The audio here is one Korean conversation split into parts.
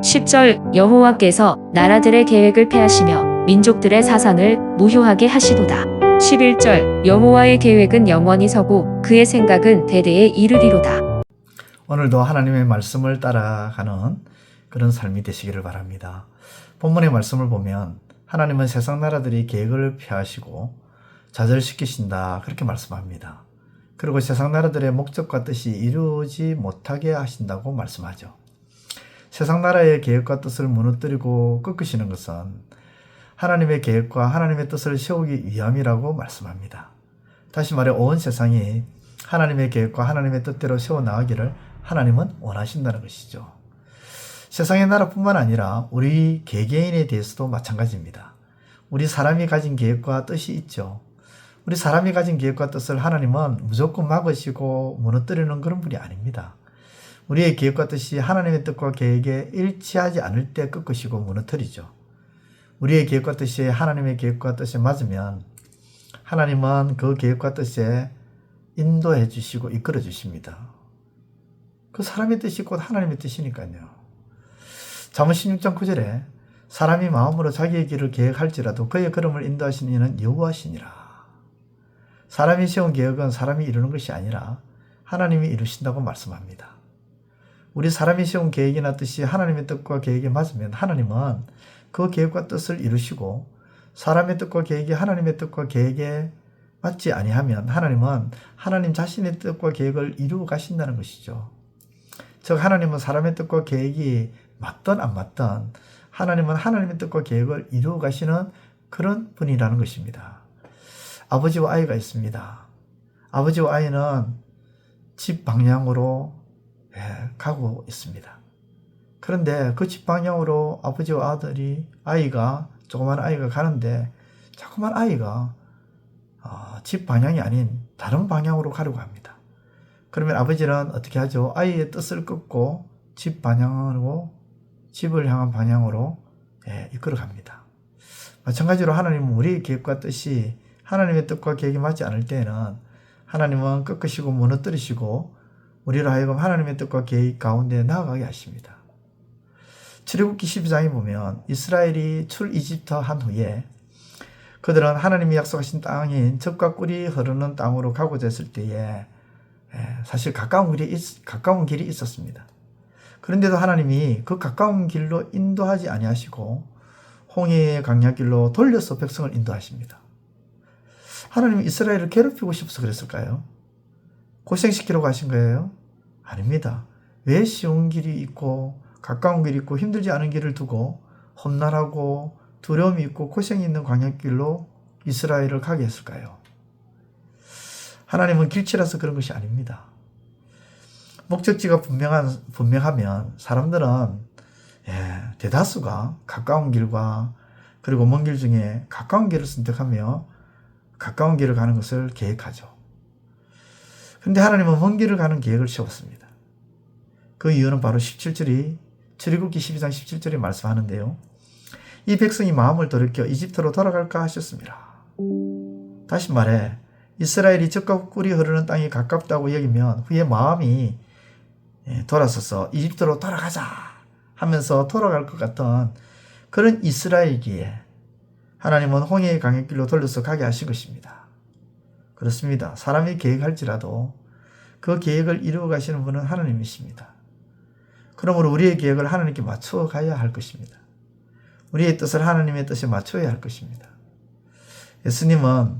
10절 여호와께서 나라들의 계획을 폐하시며 민족들의 사상을 무효하게 하시도다. 11절 여호와의 계획은 영원히 서고 그의 생각은 대대에 이르리로다. 오늘도 하나님의 말씀을 따라가는 그런 삶이 되시기를 바랍니다. 본문의 말씀을 보면 하나님은 세상 나라들이 계획을 폐하시고 좌절시키신다 그렇게 말씀합니다. 그리고 세상 나라들의 목적과 뜻이 이루어지 못하게 하신다고 말씀하죠. 세상 나라의 계획과 뜻을 무너뜨리고 꺾으시는 것은 하나님의 계획과 하나님의 뜻을 세우기 위함이라고 말씀합니다. 다시 말해 온 세상이 하나님의 계획과 하나님의 뜻대로 세워나가기를 하나님은 원하신다는 것이죠. 세상의 나라뿐만 아니라 우리 개개인에 대해서도 마찬가지입니다. 우리 사람이 가진 계획과 뜻이 있죠. 우리 사람이 가진 계획과 뜻을 하나님은 무조건 막으시고 무너뜨리는 그런 분이 아닙니다. 우리의 계획과 뜻이 하나님의 뜻과 계획에 일치하지 않을 때 꺾으시고 무너뜨리죠. 우리의 계획과 뜻이 하나님의 계획과 뜻에 맞으면 하나님은 그 계획과 뜻에 인도해 주시고 이끌어 주십니다. 그 사람의 뜻이 곧 하나님의 뜻이니까요. 잠언 16장 9절에 사람이 마음으로 자기의 길을 계획할지라도 그의 걸음을 인도하시는 이는 여호와시니라. 사람이 세운 계획은 사람이 이루는 것이 아니라 하나님이 이루신다고 말씀합니다. 우리 사람이 세운 계획이나 뜻이 하나님의 뜻과 계획에 맞으면 하나님은 그 계획과 뜻을 이루시고, 사람의 뜻과 계획이 하나님의 뜻과 계획에 맞지 아니하면 하나님은 하나님 자신의 뜻과 계획을 이루어 가신다는 것이죠. 즉 하나님은 사람의 뜻과 계획이 맞든 안 맞든 하나님은 하나님의 뜻과 계획을 이루어 가시는 그런 분이라는 것입니다. 아버지와 아이가 있습니다. 아버지와 아이는 집 방향으로 가고 있습니다. 그런데 그 집 방향으로 아버지와 조그만 아이가 가는데 자꾸만 아이가 집 방향이 아닌 다른 방향으로 가려고 합니다. 그러면 아버지는 어떻게 하죠? 아이의 뜻을 끊고 집을 향한 방향으로 이끌어 갑니다. 마찬가지로 하나님은 우리의 계획과 뜻이 하나님의 뜻과 계획이 맞지 않을 때에는 하나님은 꺾으시고 무너뜨리시고 우리로 하여금 하나님의 뜻과 계획 가운데 나아가게 하십니다. 출애굽기 12장에 보면 이스라엘이 이집트 한 후에 그들은 하나님이 약속하신 땅인 젖과 꿀이 흐르는 땅으로 가고자 했을 때에 사실 가까운 길이 있었습니다. 그런데도 하나님이 그 가까운 길로 인도하지 아니하시고 홍해의 강야길로 돌려서 백성을 인도하십니다. 하나님이 이스라엘을 괴롭히고 싶어서 그랬을까요? 고생시키려고 하신 거예요? 아닙니다. 왜 쉬운 길이 있고 가까운 길이 있고 힘들지 않은 길을 두고 험난하고 두려움이 있고 고생이 있는 광야길로 이스라엘을 가게 했을까요? 하나님은 길치라서 그런 것이 아닙니다. 목적지가 분명하면 사람들은 대다수가 가까운 길과 그리고 먼 길 중에 가까운 길을 선택하며 가까운 길을 가는 것을 계획하죠. 그런데 하나님은 먼 길을 가는 계획을 세웠습니다. 그 이유는 바로 17절이 출애굽기 12장 17절에 말씀하는데요. 이 백성이 마음을 돌이켜 이집트로 돌아갈까 하셨습니다. 다시 말해 이스라엘이 젖과 꿀이 흐르는 땅이 가깝다고 여기면 후에 마음이 돌아서서 이집트로 돌아가자 하면서 돌아갈 것 같은 그런 이스라엘기에 하나님은 홍해의 강야길로 돌려서 가게 하신 것입니다. 그렇습니다. 사람이 계획할지라도 그 계획을 이루어 가시는 분은 하나님이십니다. 그러므로 우리의 계획을 하나님께 맞춰 가야 할 것입니다. 우리의 뜻을 하나님의 뜻에 맞춰야 할 것입니다. 예수님은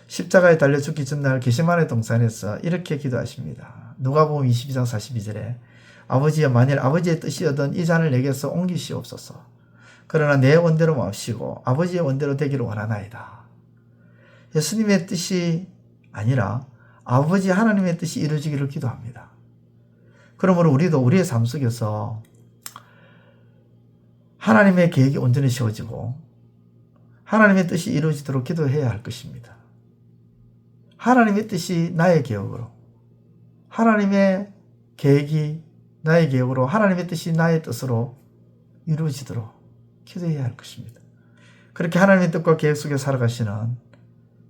십자가에 달려 죽기 전날 게세마네 동산에서 이렇게 기도하십니다. 누가복음 22장 42절에 아버지여, 만일 아버지의 뜻이거든 이 잔을 내게서 옮기시옵소서. 그러나 내 원대로 마시고 아버지의 원대로 되기를 원하나이다. 예수님의 뜻이 아니라 아버지 하나님의 뜻이 이루어지기를 기도합니다. 그러므로 우리도 우리의 삶 속에서 하나님의 계획이 온전히 세워지고 하나님의 뜻이 이루어지도록 기도해야 할 것입니다. 하나님의 뜻이 나의 계획으로, 하나님의 계획이 나의 계획으로, 하나님의 뜻이 나의 뜻으로 이루어지도록 기도해야 할 것입니다. 그렇게 하나님의 뜻과 계획 속에 살아가시는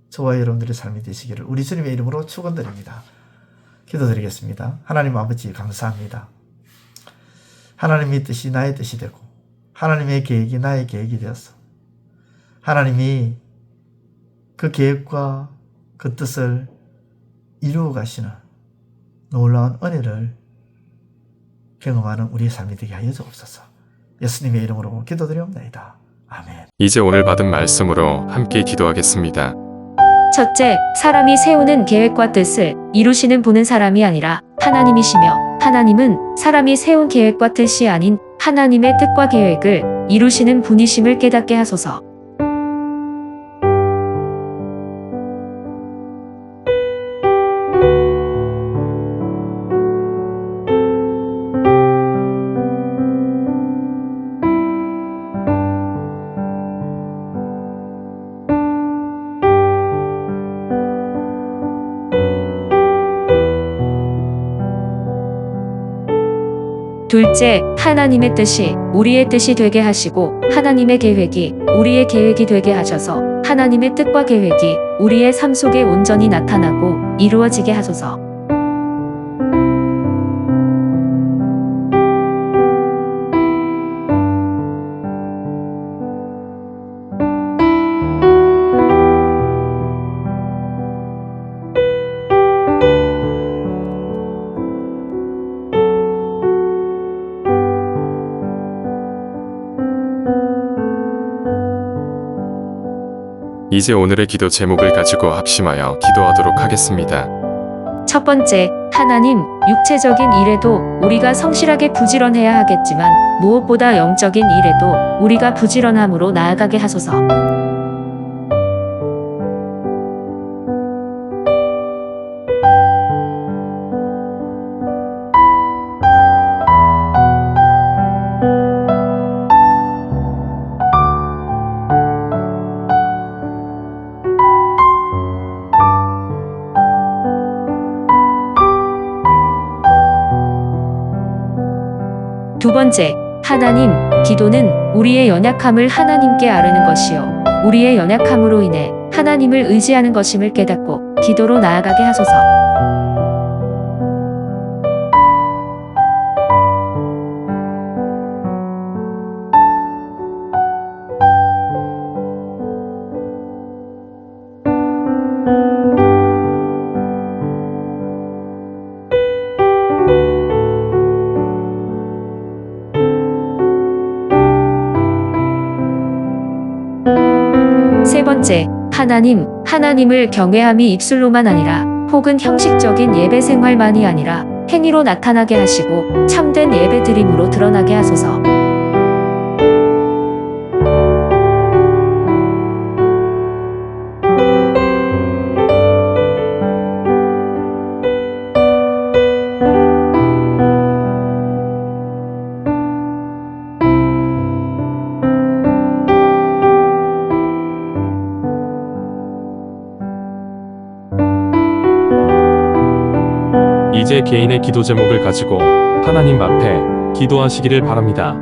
저와 여러분들의 삶이 되시기를 우리 주님의 이름으로 축원드립니다. 기도드리겠습니다. 하나님 아버지 감사합니다. 하나님의 뜻이 나의 뜻이 되고 하나님의 계획이 나의 계획이 되어서 하나님이 그 계획과 그 뜻을 이루어 가시는 놀라운 은혜를 경험하는 우리의 삶이 되게 하여 주옵소서. 예수님의 이름으로 기도드리옵나이다. 아멘. 이제 오늘 받은 말씀으로 함께 기도하겠습니다. 첫째, 사람이 세우는 계획과 뜻을 이루시는 분은 사람이 아니라 하나님이시며 하나님은 사람이 세운 계획과 뜻이 아닌 하나님의 뜻과 계획을 이루시는 분이심을 깨닫게 하소서. 둘째, 하나님의 뜻이 우리의 뜻이 되게 하시고 하나님의 계획이 우리의 계획이 되게 하셔서 하나님의 뜻과 계획이 우리의 삶 속에 온전히 나타나고 이루어지게 하소서. 이제 오늘의 기도 제목을 가지고 합심하여 기도하도록 하겠습니다. 첫 번째, 하나님, 육체적인 일에도 우리가 성실하게 부지런해야 하겠지만 무엇보다 영적인 일에도 우리가 부지런함으로 나아가게 하소서. 두 번째, 하나님, 기도는 우리의 연약함을 하나님께 아뢰는 것이요 우리의 연약함으로 인해 하나님을 의지하는 것임을 깨닫고 기도로 나아가게 하소서. 세 번째, 하나님, 하나님을 경외함이 입술로만 아니라 혹은 형식적인 예배 생활만이 아니라 행위로 나타나게 하시고 참된 예배 드림으로 드러나게 하소서. 이제 개인의 기도 제목을 가지고 하나님 앞에 기도하시기를 바랍니다.